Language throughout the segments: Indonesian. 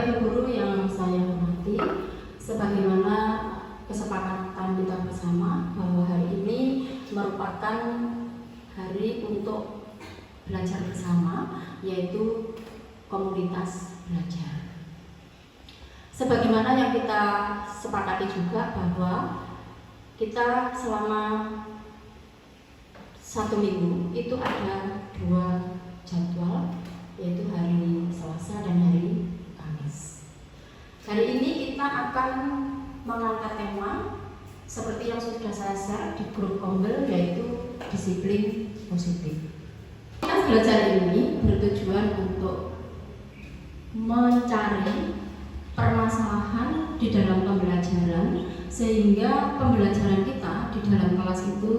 Bapak Ibu guru yang saya hormati, sebagaimana kesepakatan kita bersama bahwa hari ini merupakan hari untuk belajar bersama, yaitu komunitas belajar. Sebagaimana yang kita sepakati juga bahwa kita selama 1 minggu itu ada 2 jadwal, yaitu hari Selasa dan hari Kamis. Hari ini kita akan mengangkat tema seperti yang sudah saya share di grup Kombel, yaitu disiplin positif. Komunitas belajar ini bertujuan untuk mencari permasalahan di dalam pembelajaran sehingga pembelajaran kita di dalam kelas itu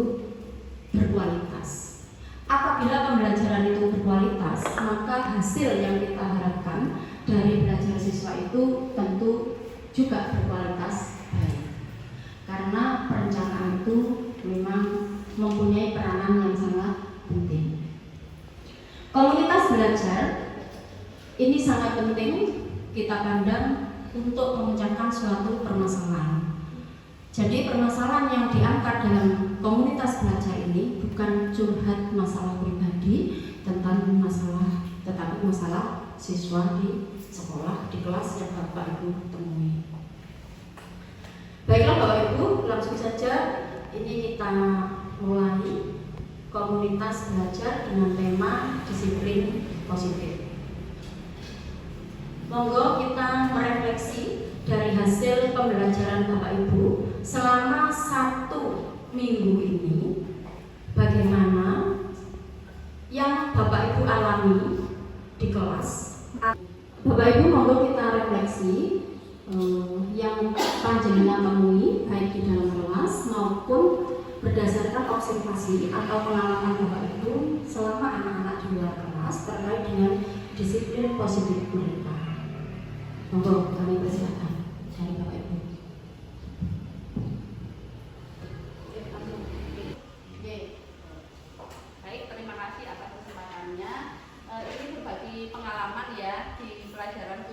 berkualitas. Apabila pembelajaran itu berkualitas, maka hasil yang kita harapkan dari belajar siswa itu tentu juga berkualitas baik. Karena perencanaan itu memang mempunyai peranan yang sangat penting. Komunitas belajar ini sangat penting kita pandang untuk memecahkan suatu permasalahan. Jadi permasalahan yang diangkat dalam komunitas belajar ini bukan curhat masalah pribadi tentang masalah, tetapi masalah siswa di sekolah, di kelas yang Bapak Ibu temui. Baiklah Bapak Ibu, langsung saja ini kita mulai komunitas belajar dengan tema disiplin positif. Monggo kita merefleksi dari hasil pembelajaran Bapak Ibu selama 1 minggu ini, bagaimana yang Bapak Ibu alami di kelas. Bapak Ibu monggo kita refleksi yang panjenengan temui baik di dalam kelas maupun berdasarkan observasi atau pengalaman Bapak Ibu selama anak-anak di luar kelas terkait dengan disiplin positif mereka. Monggo kami persilakan dari Bapak Ibu. Baik, terima kasih atas kesempatannya. Ini berbagi pengalaman ya di pelajaran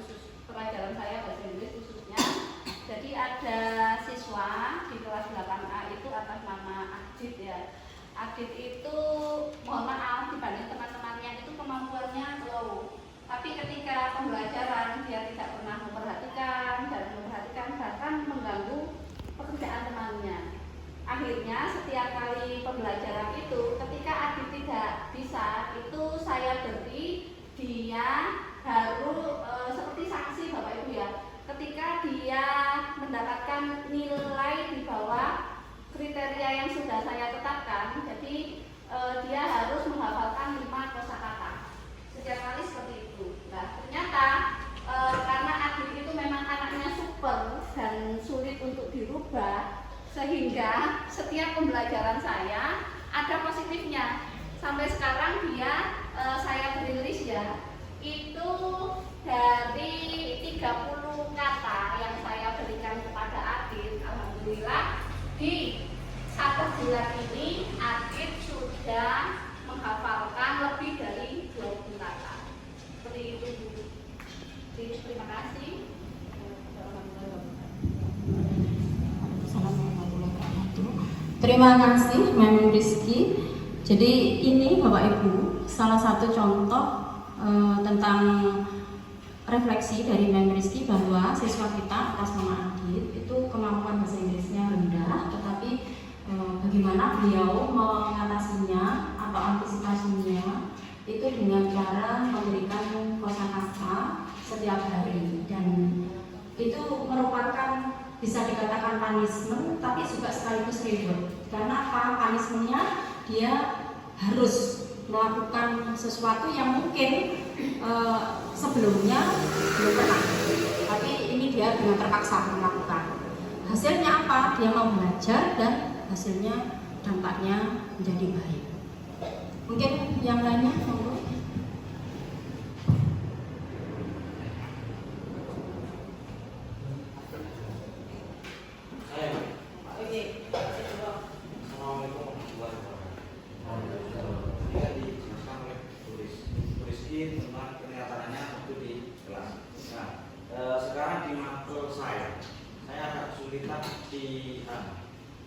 saya bahasa Inggris khususnya. Jadi ada siswa di kelas 8A itu atas nama Adit ya. Adit itu mohon maaf dibanding teman-temannya itu kemampuannya low. Tapi ketika pembelajaran dia tidak pernah memperhatikan bahkan mengganggu pekerjaan temannya. Akhirnya setiap kali pembelajaran itu ketika Adit tidak bisa, itu saya beri dia harus seperti sanksi Bapak Ibu ya. Ketika dia mendapatkan nilai di bawah kriteria yang sudah saya tetapkan, jadi dia harus menghafalkan 5 kosakata. Setiap kali seperti itu. Nah, ternyata karena Adit itu memang anaknya super dan sulit untuk dirubah, sehingga setiap pembelajaran saya ada positifnya. Sampai sekarang dia saya beri list ya, itu dari 30 kata yang saya berikan kepada Adit, alhamdulillah di 1 bulan ini Adit sudah menghafalkan lebih dari 20 kata. Seperti itu Bu. Terima kasih. Terima kasih Mem Rizky. Jadi ini Bapak Ibu salah satu contoh tentang refleksi dari Mem Rizky bahwa siswa kita atas nama Adit itu kemampuan bahasa Inggrisnya rendah, tetapi bagaimana beliau mengatasinya atau antisipasinya itu dengan cara memberikan kosakata setiap hari, dan itu merupakan bisa dikatakan punishment tapi juga sekaligus reward. Karena apa? Punishmentnya dia harus melakukan sesuatu yang mungkin sebelumnya belum pernah, tapi ini dia dengan terpaksa melakukan. Hasilnya apa? Dia mau belajar dan hasilnya dampaknya menjadi baik. Mungkin yang lainnya monggo. Tentang kenyataannya waktu di kelas. Nah,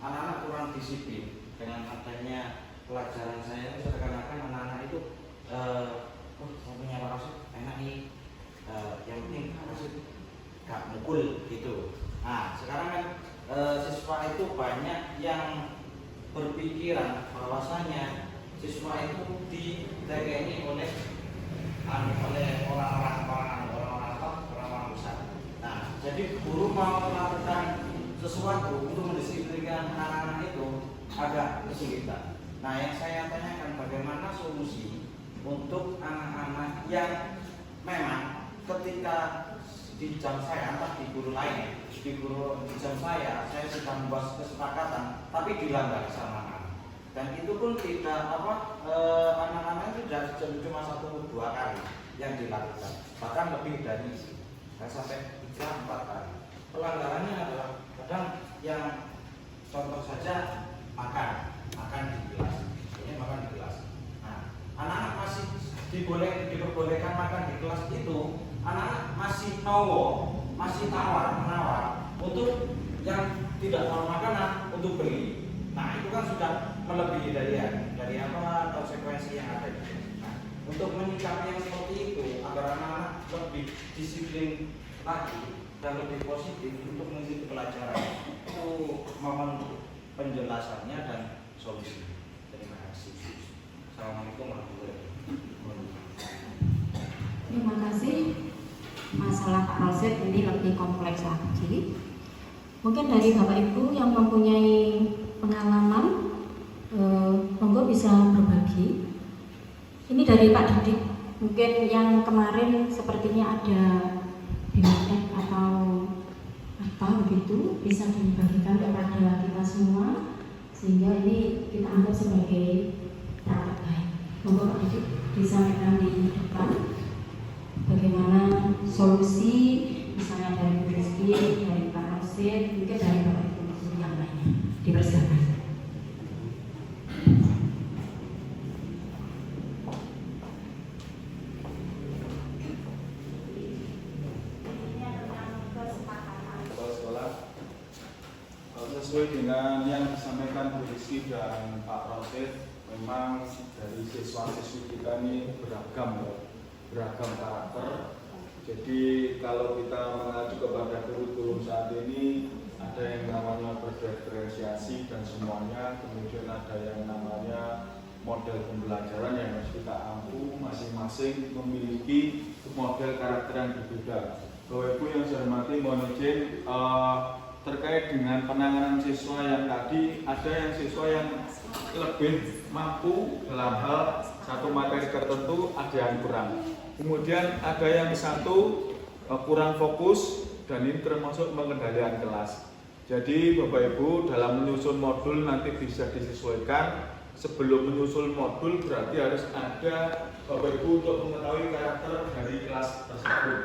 anak-anak kurang disiplin. Dengan adanya pelajaran saya itu seakan-akan anak-anak itu oh saya punya Pak Rosid enak nih, yang penting Pak Rosid gak mukul gitu. Nah sekarang kan siswa itu banyak yang berpikiran bahwasanya siswa itu ditegeni oleh orang-orang besar. Nah, jadi guru mau melakukan sesuatu untuk mendisiplinkan anak-anak itu agak kesulitan. Nah, yang saya tanyakan bagaimana solusi untuk anak-anak yang memang ketika di jam saya, entah di guru lain, di jam saya sedang membahas kesepakatan, tapi dilanggar sama anak. Dan itu pun tidak anak-anak itu tidak cuma 1-2 kali yang dilakukan, bahkan lebih dari itu, sampai 3-4 kali. Pelanggarannya adalah kadang yang contoh saja makan di kelas, ini makan di kelas. Nah, anak-anak masih diperbolehkan makan di kelas itu, anak-anak masih menawar untuk yang tidak mau makanan untuk beli. Nah itu kan sudah melebihi dari apa konsekuensi yang ada. Nah, untuk menyikapi yang seperti itu agar anak-anak lebih disiplin lagi dan lebih positif untuk mengikuti pelajaran, itu mohon penjelasannya dan solusi. Terima kasih. Assalamualaikum warahmatullahi wabarakatuh. Terima kasih. Masalah Pak Rosid ini lebih kompleks lagi. Mungkin dari Bapak Ibu yang mempunyai pengalaman, monggo bisa berbagi. Ini dari Pak Didik, mungkin yang kemarin sepertinya ada BMF atau apa begitu, bisa dibagikan kepada kita semua sehingga ini kita anggap sebagai praktek baik. Monggo Pak Didik disampaikan di depan bagaimana solusi, misalnya dari Bu Rizky, dari Pak Rosid, mungkin dari Bapak Ibu yang lainnya. Dipersilakan. Sesuai dengan yang disampaikan Bu Rizky dan Pak Rosid, memang dari siswa-siswi kita ini beragam karakter. Jadi kalau kita mengacu kepada kurikulum saat ini, ada yang namanya berdiferensiasi dan semuanya, kemudian ada yang namanya model pembelajaran yang harus kita ampu, masing-masing memiliki model karakter yang berbeda. Bapak Ibu yang saya hormati, mohon izin terkait dengan penanganan siswa yang tadi, ada yang siswa yang lebih mampu dalam hal satu materi tertentu, ada yang kurang. Kemudian ada yang satu kurang fokus, dan ini termasuk pengendalian kelas. Jadi Bapak Ibu dalam menyusun modul nanti bisa disesuaikan. Sebelum menyusun modul berarti harus ada Bapak Ibu untuk mengetahui karakter dari kelas tersebut.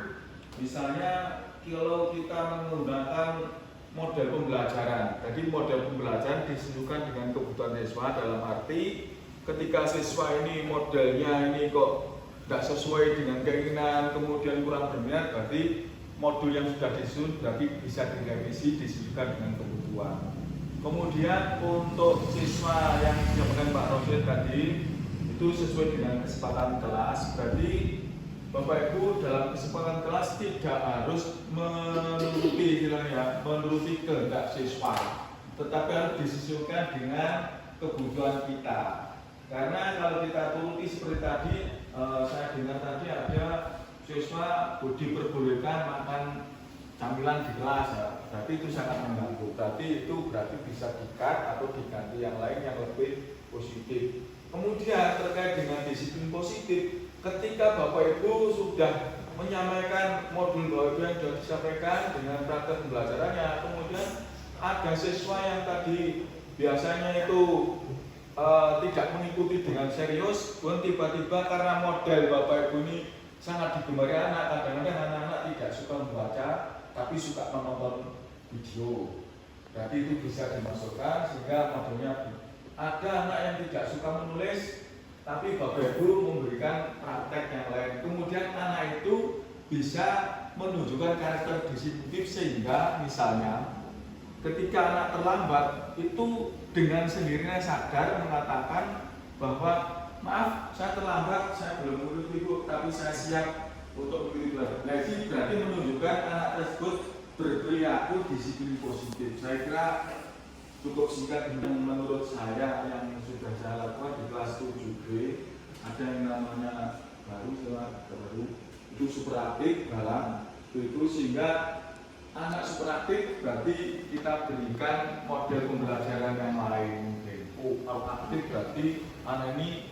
Misalnya kalau kita menggunakan model pembelajaran, jadi model pembelajaran disesuaikan dengan kebutuhan siswa, dalam arti ketika siswa ini modelnya ini kok tidak sesuai dengan keinginan, kemudian kurang berminat, berarti modul yang sudah disusun berarti bisa direvisi, disesuaikan dengan kebutuhan. Kemudian untuk siswa yang disampaikan Pak Rosid tadi itu sesuai dengan kesepakatan kelas, berarti Bapak Ibu dalam kesepakatan kelas tidak harus menuruti kehendak siswa, tetapi harus disesuaikan dengan kebutuhan kita. Karena kalau kita turuti seperti tadi, saya dengar tadi ada siswa diperbolehkan makan camilan di kelas, ya. Berarti itu sangat mengganggu. Berarti bisa di-cut atau diganti yang lain yang lebih positif. Kemudian terkait dengan disiplin positif, ketika Bapak Ibu sudah menyampaikan modul Bapak Ibu yang sudah disampaikan dengan praktek pembelajarannya, kemudian ada siswa yang tadi biasanya itu tidak mengikuti dengan serius, pun tiba-tiba karena model Bapak Ibu ini sangat digemari anak, kadang-kadang anak-anak tidak suka membaca, tapi suka menonton video. Berarti itu bisa dimasukkan sehingga modelnya ada anak yang tidak suka menulis, tapi Bapak Ibu memberikan praktek yang lain. Kemudian anak itu bisa menunjukkan karakter disiplin sehingga misalnya ketika anak terlambat, itu dengan sendirinya sadar mengatakan bahwa maaf saya terlambat, saya belum mengikuti Bu, tapi saya siap untuk mengikuti belajar. Nah ini berarti menunjukkan anak tersebut berperilaku disiplin positif. Saya kira cukup singkat menurut saya yang sudah saya lakukan di kelas 7B, ada yang namanya baru itu super aktif dalam itu, sehingga anak super aktif berarti kita berikan model pembelajaran yang lain. Kalau aktif berarti anak ini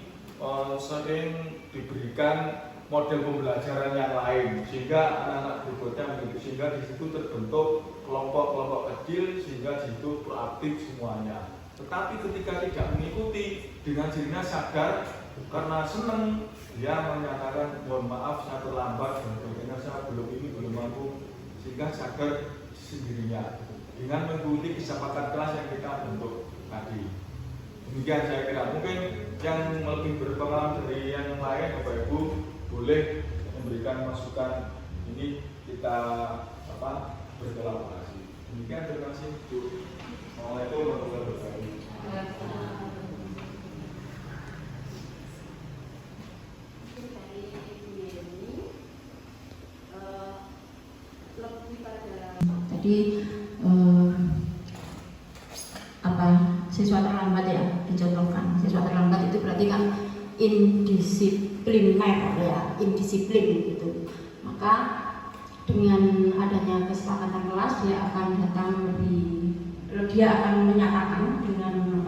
sering diberikan model pembelajaran yang lain, sehingga anak-anak berikutnya begitu, sehingga di situ terbentuk kelompok-kelompok kecil, sehingga di situ proaktif semuanya. Tetapi ketika tidak mengikuti, dengan dirinya sadar karena senang, dia menyatakan mohon maaf saya terlambat dan sebagainya, saya belum mampu, sehingga sadar sendirinya dengan mengikuti kesepakatan kelas yang kita bentuk tadi. Demikian saya kira. Mungkin yang lebih berpengalaman dari yang lain, Bapak Ibu boleh memberikan masukan, ini kita berkolaborasi. Demikian, terima kasih Bu. Assalamualaikum warahmatullahi wabarakatuh. Jadi siswa terlambat ya dicontohkan. Siswa terlambat itu berarti kan indisipliner ya, indisiplin gitu. Maka dengan adanya kesepakatan kelas dia akan menyatakan dengan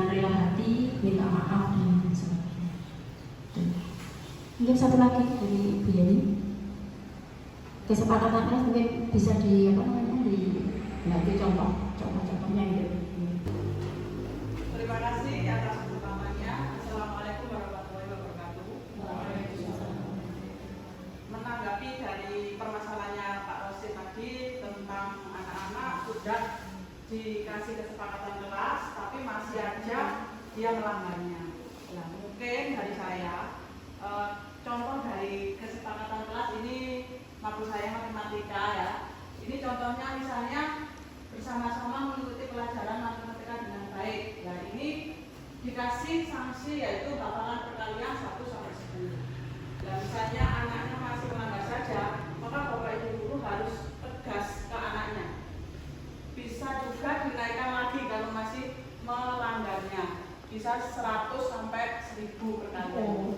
rela hati minta maaf dan sebagainya. Mungkin satu lagi dari Bu Yeni. Kesepakatan kelas mungkin bisa di contohnya gitu. Terima kasih atas utamanya. Assalamualaikum warahmatullahi wabarakatuh. Menanggapi dari permasalahannya Pak Rosid tadi tentang anak-anak sudah dikasih kesepakatan kelas, tapi masih aja dia melanggarnya. Nah, mungkin dari saya contoh dari kesepakatan kelas ini, maksud saya matematika ya. Ini contohnya misalnya bersama-sama mengikuti pelajaran matematika dengan baik. Nah ini dikasih sanksi yaitu hafalan perkalian 1 sampai 10. Nah misalnya anaknya masih melanggar saja, maka Bapak Ibu guru harus tegas ke anaknya. Bisa juga dinaikkan lagi kalau masih melanggarnya. Bisa 100 sampai 1000 perkalian.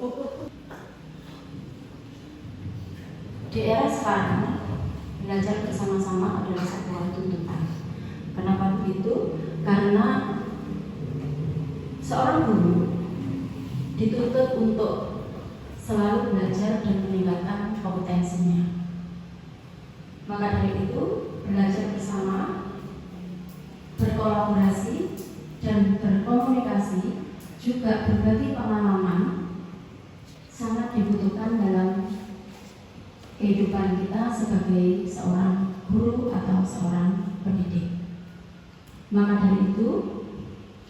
Di era sekarang, belajar bersama-sama adalah sebuah tuntutan. Kenapa begitu? Karena seorang guru dituntut untuk selalu belajar dan meningkatkan kompetensinya. Maka dari itu, belajar bersama, berkolaborasi, dan berkomunikasi, juga berbagi pengalaman sangat dibutuhkan dalam kehidupan kita sebagai seorang guru atau seorang pendidik. Maka dari itu,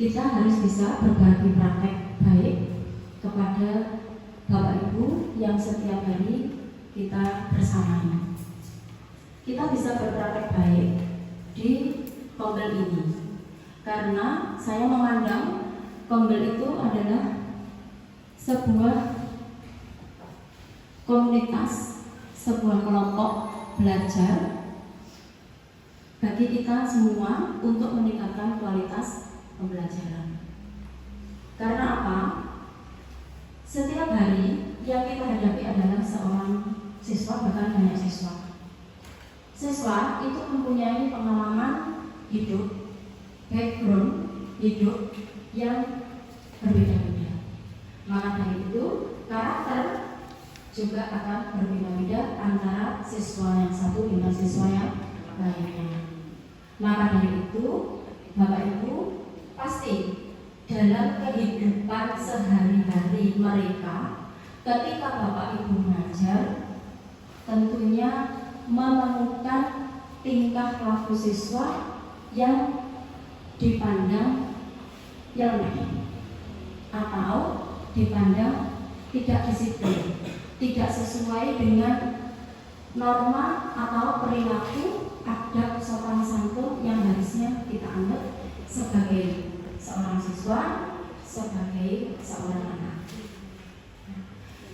kita harus bisa berbagi praktek baik kepada Bapak Ibu yang setiap hari kita bersamanya. Kita bisa berpraktek baik di Kombel ini, karena saya memandang Kombel itu adalah sebuah komunitas, sebuah kelompok belajar bagi kita semua untuk meningkatkan kualitas pembelajaran. Karena apa? Setiap hari yang kita hadapi adalah seorang siswa, bahkan banyak siswa. Siswa itu mempunyai pengalaman hidup, background hidup yang berbeda-beda. Maka dari itu, karakter juga akan berbeda-beda antara siswa yang satu dengan siswa yang lainnya. Maka dari itu, Bapak Ibu pasti dalam kehidupan sehari-hari mereka, ketika Bapak Ibu mengajar, tentunya menemukan tingkah laku siswa yang dipandang nyeleneh atau dipandang tidak disiplin, tidak sesuai dengan norma atau perilaku adab sopan santun yang harusnya kita anut sebagai seorang siswa, sebagai seorang anak.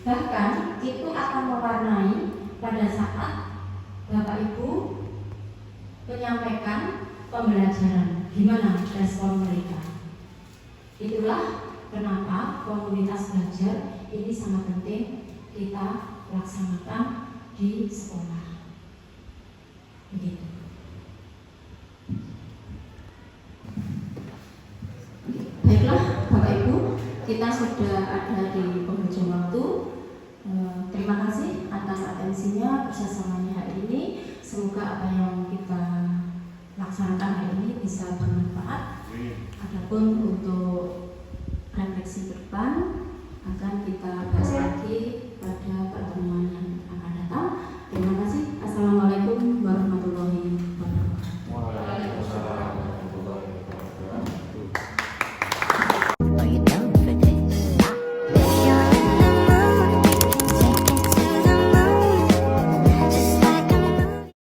Bahkan itu akan mewarnai pada saat Bapak Ibu menyampaikan pembelajaran, gimana respon mereka. Itulah kenapa komunitas belajar ini sangat penting kita laksanakan di sekolah. Begitu. Baiklah Bapak Ibu, kita sudah ada di penghujung waktu. Terima kasih atas atensinya bersasamanya hari ini. Semoga apa yang kita laksanakan hari ini bisa bermanfaat. Adapun untuk refleksi ke depan akan kita bahas lagi pada pertemuan yang